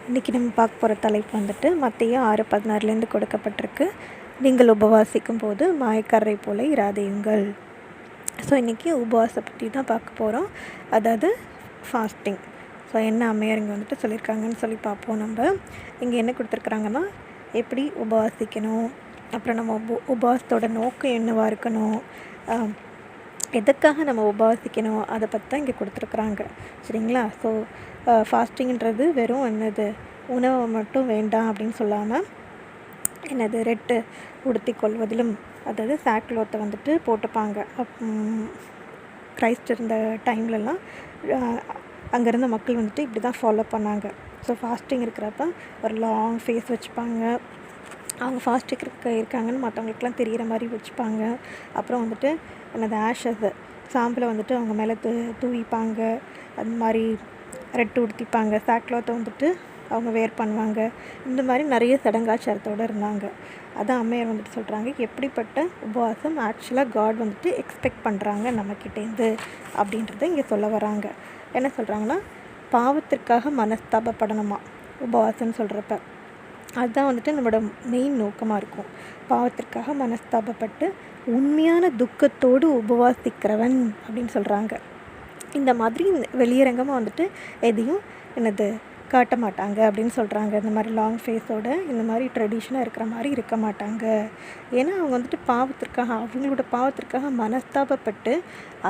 இன்றைக்கி நம்ம பார்க்க போகிற தலைப்பு வந்துட்டு மத்தேயு 6:16 கொடுக்கப்பட்டிருக்கு. நீங்கள் உபவாசிக்கும் போது மாயக்காரரை போல இராதேயுங்கள். ஸோ இன்றைக்கி உபவாசத்தை பற்றி தான் பார்க்க போகிறோம். அதாவது ஃபாஸ்டிங். ஸோ என்ன அம்மையார் இங்கே வந்துட்டு சொல்லியிருக்காங்கன்னு சொல்லி பார்ப்போம். நம்ம இங்கே என்ன கொடுத்துருக்குறாங்கன்னா, எப்படி உபவாசிக்கணும், அப்புறம் நம்ம உபவாசத்தோட நோக்கம் என்னவாக இருக்கணும், எதுக்காக நம்ம உபவாசிக்கணும், அதை பற்றி தான் இங்கே கொடுத்துருக்குறாங்க. சரிங்களா? ஸோ ஃபாஸ்டிங்கிறது வெறும் என்னது உணவை மட்டும் வேண்டாம் அப்படின்னு சொல்லாமல் என்னது ரெட்டு உடுத்தி கொள்வதிலும், அதாவது சாக்லோத்தை வந்துட்டு போட்டுப்பாங்க. கிரைஸ்ட் இருந்த டைம்லலாம் அங்கேருந்த மக்கள் வந்துட்டு இப்படி தான் ஃபாலோ பண்ணாங்க. ஸோ ஃபாஸ்டிங் இருக்கிறப்ப ஒரு லாங் ஃபேஸ் வச்சுப்பாங்க. அவங்க ஃபாஸ்டிங் இருக்காங்கன்னு மற்றவங்களுக்குலாம் தெரிகிற மாதிரி வச்சுப்பாங்க. அப்புறம் வந்துட்டு என்னது ஆஷஸு சாம்பிளை வந்துட்டு அவங்க மேலே தூவிப்பாங்க. அது மாதிரி ரெட்டு உடுத்திப்பாங்க. சாக்லோத்தை வந்துட்டு அவங்க வேர் பண்ணுவாங்க. இந்த மாதிரி நிறைய சடங்காச்சாரத்தோடு இருந்தாங்க. அதான் அம்மையார் வந்துட்டு சொல்கிறாங்க, எப்படிப்பட்ட உபவாசம் ஆக்சுவலாக காட் வந்துட்டு எக்ஸ்பெக்ட் பண்ணுறாங்க நம்மக்கிட்டேருந்து அப்படின்றத இங்கே சொல்ல வராங்க. என்ன சொல்கிறாங்கன்னா, பாவத்திற்காக மனஸ்தாபப்படணுமா உபவாசம்னு சொல்கிறப்ப. அதுதான் வந்துட்டு நம்மளோட மெயின் நோக்கமாக இருக்கும். பாவத்திற்காக மனஸ்தாபப்பட்டு உண்மையான துக்கத்தோடு உபவாசிக்கிறவன் அப்படின்னு சொல்கிறாங்க. இந்த மாதிரி வெளியரங்கமாக வந்துட்டு எதையும் என்னது காட்ட மாட்டாங்க அப்படின்னு சொல்கிறாங்க. இந்த மாதிரி லாங் ஃபேஸோட இந்த மாதிரி ட்ரெடிஷனாக இருக்கிற மாதிரி இருக்க மாட்டாங்க. ஏன்னா அவங்க வந்துட்டு அவங்களோட பாவத்திற்காக மனஸ்தாபப்பட்டு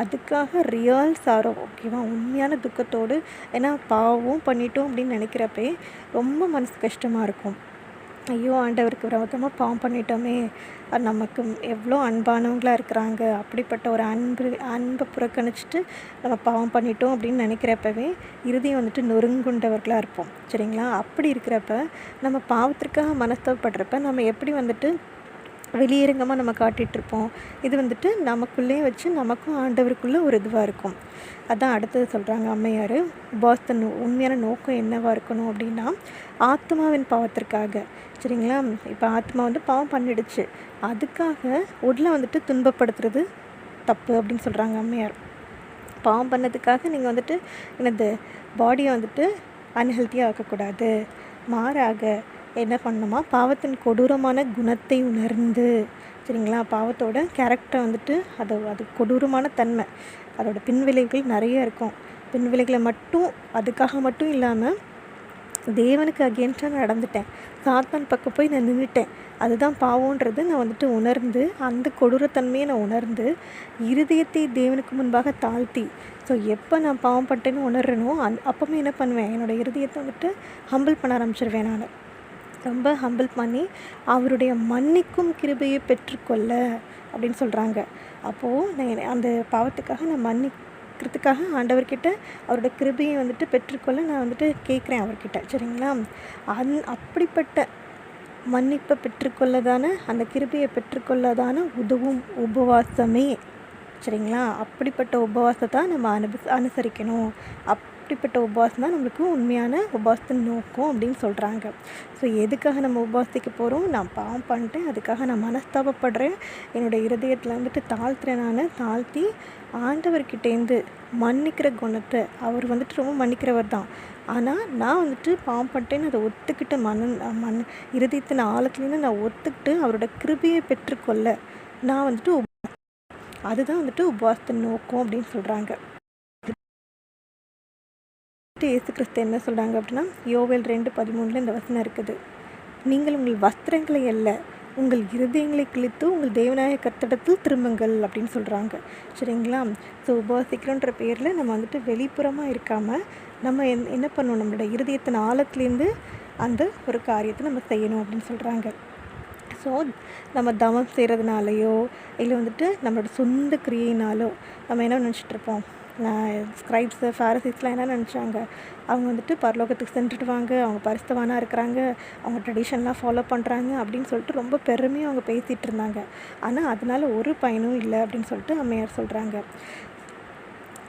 அதுக்காக ரியல் சாரோ, ஓகேவா, உண்மையான துக்கத்தோடு, ஏன்னா பாவம் பண்ணிட்டோம் அப்படின்னு நினைக்கிறப்பே ரொம்ப மனசு கஷ்டமாக இருக்கும். ஐயோ, ஆண்டவருக்கு விரோதமாக பாவம் பண்ணிட்டோமே, அது நமக்கு எவ்வளோ அன்பானவங்களாக இருக்கிறாங்க, அப்படிப்பட்ட ஒரு அன்பை புறக்கணிச்சிட்டு நம்ம பாவம் பண்ணிட்டோம் அப்படின்னு நினைக்கிறப்பவே இருதயம் வந்துட்டு நொறுங்குண்டவர்களாக இருப்போம். சரிங்களா? அப்படி இருக்கிறப்ப நம்ம பாவத்திற்காக மனஸ்தாபப்படுறப்ப நம்ம எப்படி வந்துட்டு வெளியரங்கமாக நம்ம காட்டிகிட்ருப்போம். இது வந்துட்டு நமக்குள்ளேயே வச்சு நமக்கும் ஆண்டவருக்குள்ளே ஒரு இதுவாக இருக்கும். அதான் அடுத்தது சொல்கிறாங்க அம்மையார், உபவாசத்தின் உண்மையான நோக்கம் என்னவாக இருக்கணும் அப்படின்னா, ஆத்மாவின் பாவத்திற்காக. சரிங்களா? இப்போ ஆத்மா வந்து பாவம் பண்ணிடுச்சு, அதுக்காக உடலை வந்துட்டு துன்பப்படுத்துறது தப்பு அப்படின்னு சொல்கிறாங்க அம்மையார். பாவம் பண்ணதுக்காக நீங்கள் வந்துட்டு என்னது பாடியை வந்துட்டு அன்ஹெல்த்தியாக ஆக்கக்கூடாது. மாறாக என்ன பண்ணணுமா, பாவத்தின் கொடூரமான குணத்தை உணர்ந்து, சரிங்களா, பாவத்தோட கேரக்டரை வந்துட்டு அது கொடூரமான தன்மை, அதோட பின்விளைவுகள் நிறைய இருக்கும். பின்விளைவுகளை அதுக்காக மட்டும் இல்லாமல் தேவனுக்கு அகேன்ஸ்டாக நான் நடந்துட்டேன், சாத்தான் பக்கம் போய் நான் நின்றுட்டேன், அதுதான் பாவம்ன்றது நான் வந்துட்டு உணர்ந்து, அந்த கொடூரத்தன்மையை நான் உணர்ந்து இருதயத்தை தேவனுக்கு முன்பாக தாழ்த்தி, ஸோ எப்போ நான் பாவம் பட்டேன்னு உணர்றேனோ அப்போவுமே என்ன பண்ணுவேன், என்னோடய இருதயத்தை வந்துட்டு ஹம்பிள் பண்ண ஆரம்பிச்சிருவேன். நான் ரொம்ப ஹம்பிள் பண்ணி அவருடைய மன்னிக்கும் கிருபையை பெற்றுக்கொள்ள அப்படின்னு சொல்கிறாங்க. அப்போது நான் அந்த பாவத்துக்காக நான் மன்னிக்கிறதுக்காக ஆண்டவர்கிட்ட அவரோட கிருபையை வந்துட்டு பெற்றுக்கொள்ள நான் வந்துட்டு கேட்குறேன் அவர்கிட்ட. சரிங்களா? அப்படிப்பட்ட மன்னிப்பை பெற்றுக்கொள்ளதான, அந்த கிருபையை பெற்றுக்கொள்ளதான உதவும் உபவாசமே. சரிங்களா? அப்படிப்பட்ட உபவாசத்தை நம்ம அனுசரிக்கணும். அப்படிப்பட்ட உபவாசம் தான் நம்மளுக்கு உண்மையான உபவாசத்தின் நோக்கம் அப்படின்னு சொல்கிறாங்க. ஸோ எதுக்காக நம்ம உபவாசிக்க போகிறோம், நான் பாவம் பண்ணிட்டேன், அதுக்காக நான் மனஸ்தாபப்படுறேன், என்னோடய இருதயத்தில் வந்துட்டு தாழ்த்துறேன், நான் தாழ்த்தி ஆண்டவர்கிட்டேருந்து மன்னிக்கிற குணத்தை, அவர் வந்துட்டு ரொம்ப மன்னிக்கிறவர் தான், ஆனால் நான் வந்துட்டு பாவம் பண்ணிட்டேன்னு அதை ஒத்துக்கிட்டு இருதயத்தின் ஆழத்துலேருந்து நான் ஒத்துக்கிட்டு அவரோட கிருபையை பெற்றுக்கொள்ள நான் வந்துட்டு அதுதான் வந்துட்டு உபவாசத்தின் நோக்கம் அப்படின்னு சொல்கிறாங்க. இயேசு கிறிஸ்து என்ன சொல்கிறாங்க அப்படின்னா, யோவேல் 2:13 இந்த வசனம் இருக்குது, நீங்கள் உங்கள் வஸ்திரங்களை அல்ல உங்கள் இருதயங்களை கிழித்து உங்கள் தேவனாய கர்த்தரிடத்தில் திரும்புங்கள் அப்படின்னு சொல்கிறாங்க. சரிங்களா? ஸோ உபவாசிக்கிறோன்ற பேரில் நம்ம வந்துட்டு வெளிப்புறமாக இருக்காமல் நம்ம என்ன பண்ணணும், நம்மளோட இருதயத்தின் ஆழத்துலேருந்து அந்த ஒரு காரியத்தை நம்ம செய்யணும் அப்படின்னு சொல்கிறாங்க. ஸோ நம்ம தவம் செய்கிறதுனாலையோ இல்லை வந்துட்டு நம்மளோட சொந்த கிரியையினாலோ நம்ம என்ன நினச்சிட்ருப்போம், ஸ்கிரைப்ஸு ஃபாரிசீஸ்லாம் என்ன நினச்சாங்க, அவங்க வந்துட்டு பரலோகத்துக்கு சென்றுடுவாங்க, அவங்க பரிசுத்தவானாக இருக்கிறாங்க, அவங்க ட்ரெடிஷன்லாம் ஃபாலோ பண்ணுறாங்க அப்படின்னு சொல்லிட்டு ரொம்ப பெருமையாக அவங்க பேசிகிட்டு இருந்தாங்க. ஆனால் அதனால் ஒரு பயனும் இல்லை அப்படின்னு சொல்லிட்டு அம்மையார் சொல்கிறாங்க.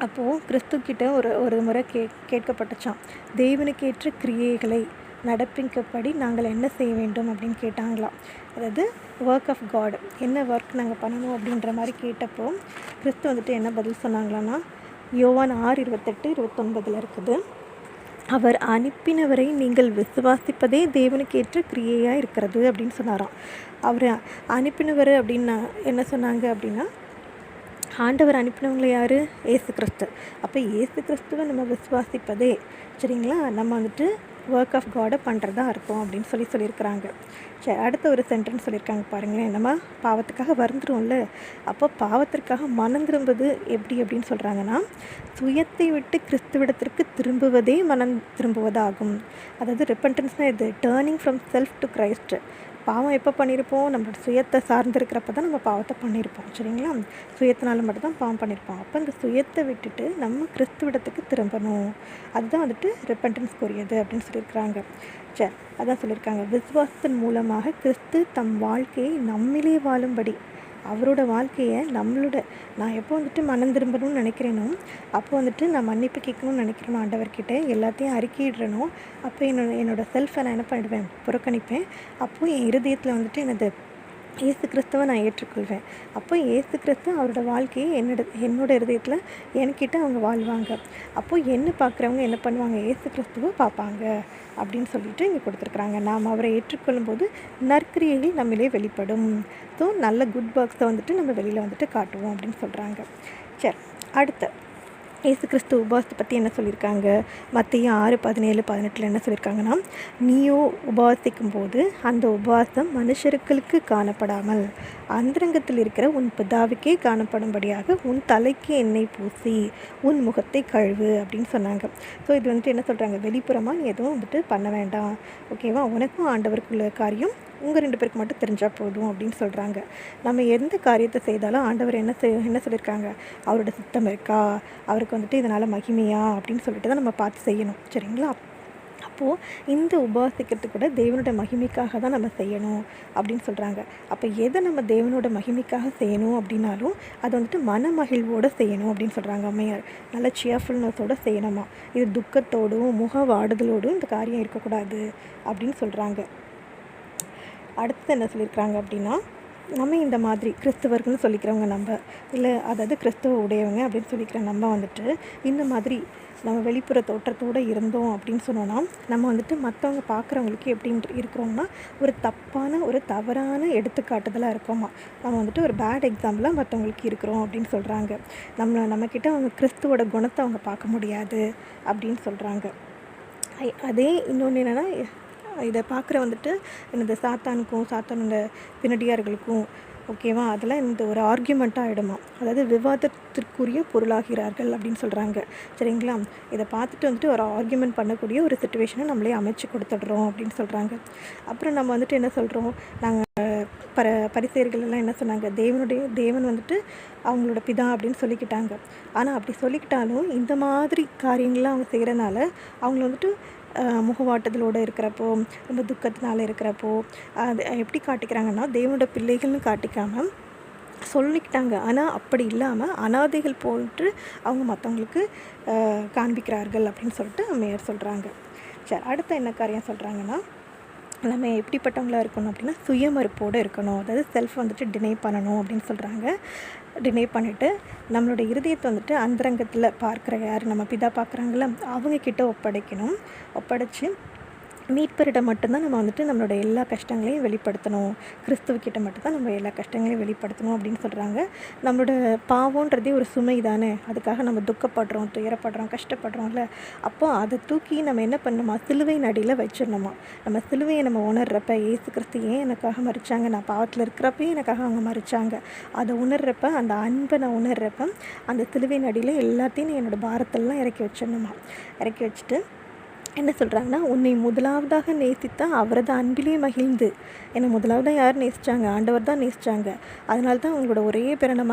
அப்போது கிறிஸ்துக்கிட்ட ஒரு முறை கேட்கப்பட்டுச்சான், தேவனுக்கேற்ற கிரியைகளை நடப்பிக்கப்படி நாங்கள் என்ன செய்ய வேண்டும் அப்படின்னு கேட்டாங்களாம். அதாவது ஒர்க் ஆஃப் காட், என்ன ஒர்க் நாங்கள் பண்ணணும் அப்படின்ற மாதிரி கேட்டப்போ கிறிஸ்து வந்துட்டு என்ன பதில் சொன்னாங்களான்னா, யோவான் 6:28-29 இருக்குது. அவர் அனுப்பினவரை நீங்கள் விசுவாசிப்பதே தேவனுக்கு ஏற்ற கிரியையாக இருக்கிறது அப்படின்னு சொன்னாராம். அவர் அனுப்பினவர் அப்படின்னா என்ன சொன்னாங்க அப்படின்னா, ஆண்டவர் அனுப்பினவங்கள யார்? ஏசு கிறிஸ்து. அப்போ ஏசு கிறிஸ்துவை நம்ம விசுவாசிப்பதே சரிங்களா, நம்ம வந்துட்டு ஒர்க் ஆஃப் காடை பண்ணுறதா அர்த்தம் அப்படின்னு சொல்லியிருக்கிறாங்க. சரி, அடுத்த ஒரு சென்டென்ஸ் சொல்லியிருக்காங்க பாருங்களேன். நம்ம பாவத்துக்காக வருந்துருவோம்ல, அப்போ பாவத்திற்காக மனம் திரும்புவது எப்படி அப்படின்னு சொல்கிறாங்கன்னா, சுயத்தை விட்டு கிறிஸ்துவிடத்திற்கு திரும்புவதே மனம் திரும்புவதாகும். அதாவது ரெப்பன்டன்ஸ்னால் இது turning from self to Christ. பாவம் எப்போ பண்ணியிருப்போம்? நம்மளோட சுயத்தை சார்ந்திருக்கிறப்ப தான் நம்ம பாவத்தை பண்ணியிருப்போம் சரிங்களா. சுயத்தினால மட்டும்தான் பாவம் பண்ணியிருப்போம். அப்போ இந்த சுயத்தை விட்டுட்டு நம்ம கிறிஸ்துவிடத்துக்கு திரும்பணும். அதுதான் வந்துட்டு ரெப்பன்டன்ஸ்க்குரியது அப்படின்னு சொல்லியிருக்கிறாங்க. சரி, அதான் சொல்லியிருக்காங்க, விசுவாசத்தின் மூலமாக கிறிஸ்து தம் வாழ்க்கையை நம்மிலே வாழும்படி, அவரோட வாழ்க்கையை நான் எப்போ வந்துட்டு மனம் திரும்பணும்னு நினைக்கிறேனோ அப்போ வந்துட்டு நான் மன்னிப்பு கேட்கணும்னு நினைக்கிறேனோ ஆண்டவர்கிட்ட எல்லாத்தையும் அறிக்கையிடணும். அப்போ என்னோட செல்ஃபை நான் என்ன பண்ணிடுவேன்? புறக்கணிப்பேன். அப்போது என் இருதயத்தில் வந்துட்டு எனது ஏசு கிறிஸ்துவை நான் ஏற்றுக்கொள்வேன். அப்போ ஏசு கிறிஸ்து அவரோட வாழ்க்கையை என்னோட இருதயத்தில் என்கிட்ட அவங்க வாழ்வாங்க. அப்போது என்ன பார்க்குறவங்க என்ன பண்ணுவாங்க? ஏசு கிறிஸ்துவை பார்ப்பாங்க அப்படின்னு சொல்லிட்டு இங்கே கொடுத்துருக்குறாங்க. நாம் அவரை ஏற்றுக்கொள்ளும்போது நற்கிரியைகள் நம்மளே வெளிப்படும். ஸோ நல்ல குட் ஒர்க்ஸை வந்துட்டு நம்ம வெளியில் வந்துட்டு காட்டுவோம் அப்படின்னு சொல்கிறாங்க. சரி, அடுத்து ஏசு கிறிஸ்து உபவாசத்தை பற்றி என்ன சொல்லியிருக்காங்க? மத்தேயு 6:17-18 என்ன சொல்லியிருக்காங்கன்னா, நீயோ உபவாசிக்கும் போது அந்த உபவாசம் மனுஷர்களுக்கு காணப்படாமல் அந்தரங்கத்தில் இருக்கிற உன் பிதாவுக்கே காணப்படும்படியாக உன் தலைக்கு எண்ணெய் பூசி உன் முகத்தை கழுவு அப்படின்னு சொன்னாங்க. ஸோ இது வந்துட்டு என்ன சொல்கிறாங்க? வெளிப்புறமாக நீ எதுவும் வந்துட்டு பண்ண வேண்டாம், ஓகேவா? உனக்கும் ஆண்டவருக்குள்ள காரியம் உங்கள் 2 பேருக்கு மட்டும் தெரிஞ்சால் போதும் அப்படின்னு சொல்கிறாங்க. நம்ம எந்த காரியத்தை செய்தாலும் ஆண்டவர் என்ன சொல்லியிருக்காங்க? அவரோட சித்தம் இருக்கா, அவருக்கு வந்துட்டு இதனால் மகிமையா அப்படின்னு சொல்லிட்டு தான் நம்ம பார்த்து செய்யணும் சரிங்களா. அப்போது இந்த உபவாசிக்கிறதுக்கு கூட தேவனோட மகிமைக்காக தான் நம்ம செய்யணும் அப்படின்னு சொல்கிறாங்க. அப்போ எதை நம்ம தேவனோட மகிமைக்காக செய்யணும் அப்படின்னாலும் அது வந்துட்டு மன மகிழ்வோடு செய்யணும் அப்படின்னு சொல்கிறாங்க அம்மையார். நல்ல சியர்ஃபுல்னஸோடு செய்யணுமா. இது துக்கத்தோடும் முக வாடுதலோடும் இந்த காரியம் இருக்கக்கூடாது அப்படின்னு சொல்கிறாங்க. அடுத்து என்ன சொல்லியிருக்கிறாங்க அப்படின்னா, நம்ம இந்த மாதிரி கிறிஸ்தவர்கள்னு சொல்லிக்கிறவங்க நம்ம இல்லை, அதாவது கிறிஸ்தவ உடையவங்க அப்படின்னு சொல்லிக்கிற நம்ம வந்துட்டு இந்த மாதிரி நம்ம வெளிப்புற தோற்றத்தோடு இருந்தோம் அப்படின்னு சொன்னோன்னா நம்ம வந்துட்டு மற்றவங்க பார்க்குறவங்களுக்கு எப்படி இருக்கிறோம்னா ஒரு தவறான எடுத்துக்காட்டுதலாக இருக்கோமா. நம்ம வந்துட்டு ஒரு பேட் எக்ஸாம்பிளாக மற்றவங்களுக்கு இருக்கிறோம் அப்படின்னு சொல்கிறாங்க. நம்மக்கிட்ட அவங்க கிறிஸ்துவோட குணத்தை அவங்க பார்க்க முடியாது அப்படின்னு சொல்கிறாங்க. அதே இன்னொன்று என்னென்னா, இதை பார்க்குற வந்துட்டு இந்த சாத்தானோட பின்னடியார்களுக்கும் ஓகேவா, அதெல்லாம் இந்த ஒரு ஆர்கியூமெண்ட்டாக ஆகிடுமா, அதாவது விவாதத்திற்குரிய பொருளாகிறார்கள் அப்படின்னு சொல்கிறாங்க சரிங்களா. இதை பார்த்துட்டு வந்துட்டு ஒரு ஆர்கியூமெண்ட் பண்ணக்கூடிய ஒரு சிச்சுவேஷனை நம்மளே அமைச்சு கொடுத்துட்றோம் அப்படின்னு சொல்கிறாங்க. அப்புறம் நம்ம வந்துட்டு என்ன சொல்கிறோம்? நாங்கள் பரிசேயர்கள் எல்லாம் என்ன சொன்னாங்க? தேவன் வந்துட்டு அவங்களோட பிதா அப்படின்னு சொல்லிக்கிட்டாங்க. ஆனால் அப்படி சொல்லிக்கிட்டாலும் இந்த மாதிரி காரியங்கள்லாம் அவங்க செய்கிறனால அவங்கள வந்துட்டு முகவாட்டதலோடு இருக்கிறப்போ ரொம்ப துக்கத்தினால இருக்கிறப்போ அது எப்படி காட்டிக்கிறாங்கன்னா தேவனோட பிள்ளைகள்னு காட்டிக்காமல் சொல்லிக்கிட்டாங்க. ஆனால் அப்படி இல்லாமல் அனாதைகள் போன்று அவங்க மற்றவங்களுக்கு காண்பிக்கிறார்கள் அப்படின்னு சொல்லிட்டு அம்மையார் சொல்கிறாங்க. சரி, அடுத்த என்ன காரியம் சொல்கிறாங்கன்னா, நம்ம எப்படிப்பட்டவங்களாக இருக்கணும் அப்படின்னா சுயமறுப்போடு இருக்கணும். அதாவது செல்ஃப் வந்துட்டு டினை பண்ணணும் அப்படின்னு சொல்கிறாங்க. டினை பண்ணிவிட்டு நம்மளோட இருதயத்தை வந்துட்டு அந்தரங்கத்தில் பார்க்குற யார் நம்ம பிதா பார்க்குறாங்கள அவங்கக்கிட்ட ஒப்படைச்சி மீட்பரிடம் மட்டும்தான் நம்ம வந்துட்டு நம்மளோட எல்லா கஷ்டங்களையும் வெளிப்படுத்தணும். கிறிஸ்துவக்கிட்ட மட்டும்தான் நம்ம எல்லா கஷ்டங்களையும் வெளிப்படுத்தணும் அப்படின்னு சொல்கிறாங்க. நம்மளோட பாவன்றதே ஒரு சுமை தானே, அதுக்காக நம்ம துக்கப்படுறோம், துயரப்படுறோம், கஷ்டப்படுறோம்ல. அப்போ அதை தூக்கி நம்ம என்ன பண்ணணுமா? சிலுவை நடியில் வச்சிடணுமா. நம்ம சிலுவையை நம்ம உணர்றப்ப ஏசு கிறிஸ்து ஏன் எனக்காக மறிச்சாங்க, நான் பாவத்தில் இருக்கிறப்பே எனக்காக அவங்க மறிச்சாங்க, அதை உணர்றப்ப அந்த அன்பை நான் உணர்றப்ப அந்த சிலுவை நடியில் எல்லாத்தையும் என்னோடய பாரத்தெல்லாம் இறக்கி வச்சிடணுமா. இறக்கி வச்சுட்டு என்ன சொல்கிறாங்கன்னா, உன்னை முதலாவதாக நேசித்தா அவரது அன்பிலே மகிழ்ந்து. என்னை முதலாவதாக யார் நேசித்தாங்க? ஆண்டவர் தான் நேசித்தாங்க. அதனால தான் அவங்களோட ஒரே பிறந்த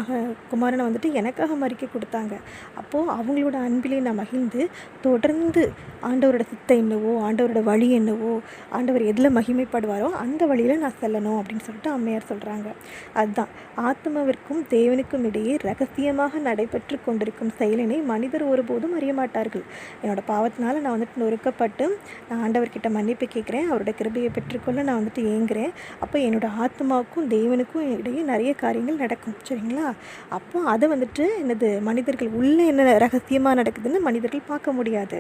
குமாரனை வந்துட்டு எனக்காக மறிக்க கொடுத்தாங்க. அப்போது அவங்களோட அன்பிலே நான் மகிழ்ந்து தொடர்ந்து ஆண்டவரோட சித்தம் என்னவோ, ஆண்டவரோட வழி என்னவோ, ஆண்டவர் எதில் மகிமைப்படுவாரோ அந்த வழியில் நான் செல்லணும் அப்படின்னு சொல்லிட்டு அம்மையார் சொல்கிறாங்க. அதுதான் ஆத்மாவிற்கும் தேவனுக்கும் இடையே ரகசியமாக நடைபெற்று கொண்டிருக்கும் செயலினை மனிதர் ஒருபோதும் அறிய மாட்டார்கள். என்னோடய பாவத்தினால நான் வந்துட்டு துக்கப்பட்டு நான் ஆண்டவர்கிட்ட மன்னிப்பு கேட்குறேன். அவரோட கிருபையை பெற்றுக்கொள்ள நான் வந்துட்டு ஏங்குறேன். அப்போ என்னோடய ஆத்மாவுக்கும் தேவனுக்கும் இடையே நிறைய காரியங்கள் நடக்கும். சரிங்களா? அப்போ அதை வந்துட்டு என்னது மனிதர்கள் உள்ளே என்ன ரகசியமாக நடக்குதுன்னு மனிதர்கள் பார்க்க முடியாது.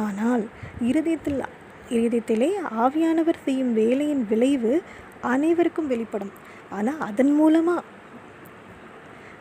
ஆனால் இருதயத்திலே ஆவியானவர் செய்யும் வேலையின் விளைவு அனைவருக்கும் வெளிப்படும். ஆனால் அதன் மூலமாக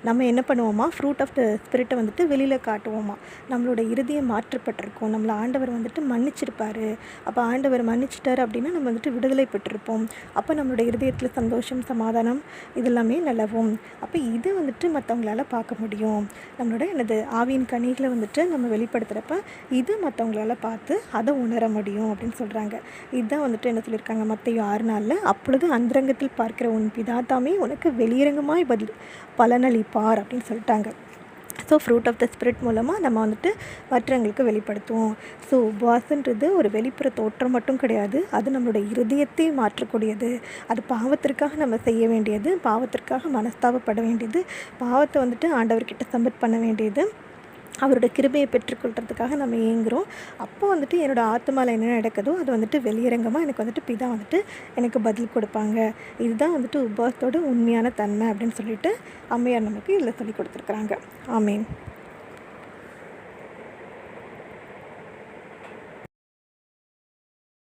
நம்ம என்ன பண்ணுவோமா, ஃப்ரூட் ஆஃப் த ஸ்பிரிட்டை வந்துட்டு வெளியில் காட்டுவோமா. நம்மளோட இருதயம் மாற்றப்பட்டிருக்கும். நம்மளை ஆண்டவர் வந்துட்டு மன்னிச்சிருப்பார். அப்போ ஆண்டவர் மன்னிச்சிட்டார் அப்படின்னா நம்ம வந்துட்டு விடுதலை பெற்றிருப்போம். அப்போ நம்மளோட இருதயத்தில் சந்தோஷம், சமாதானம் இதெல்லாமே நிலவும். அப்போ இது வந்துட்டு மற்றவங்களால பார்க்க முடியும். நம்மளோட என்னது ஆவியின் கனிகளை வந்துட்டு நம்ம வெளிப்படுத்துகிறப்ப இது மற்றவங்களால பார்த்து அதை உணர முடியும் அப்படின்னு சொல்கிறாங்க. இதுதான் வந்துட்டு என்ன சொல்லியிருக்காங்க மத்தேயு 6:4. அப்பொழுது அந்தரங்கத்தில் பார்க்கிற உன் பிதா தாமே உனக்கு வெளியரங்கமாய் பலனளிப்பார் அப்படின்னு சொல்லிட்டாங்க. So fruit of the spirit மூலமாக நம்ம வந்துட்டு மற்றவங்களுக்கு வெளிப்படுத்துவோம். ஸோ உபவாசன்றது ஒரு வெளிப்புற தோற்றம் மட்டும் கிடையாது. அது நம்மளோட இருதயத்தை மாற்றக்கூடியது. அது பாவத்திற்காக நம்ம செய்ய வேண்டியது, பாவத்திற்காக மனஸ்தாபப்பட வேண்டியது, பாவத்தை வந்துட்டு ஆண்டவர்கிட்ட சப்மிட் பண்ண வேண்டியது, அவரோட கிருபையை பெற்றுக்கொள்கிறதுக்காக நம்ம ஏங்குகிறோம். அப்போ வந்துட்டு என்னோடய ஆத்மாவில் என்ன நடக்குதோ அது வந்துட்டு வெளியரங்கமாக எனக்கு வந்துட்டு பிதா வந்துட்டு எனக்கு பதில் கொடுப்பாங்க. இதுதான் வந்துட்டு உபவாசத்தோட உண்மையான தன்மை அப்படின்னு சொல்லிட்டு அம்மையார் நமக்கு இதில் சொல்லி கொடுத்துருக்குறாங்க. ஆமேன்.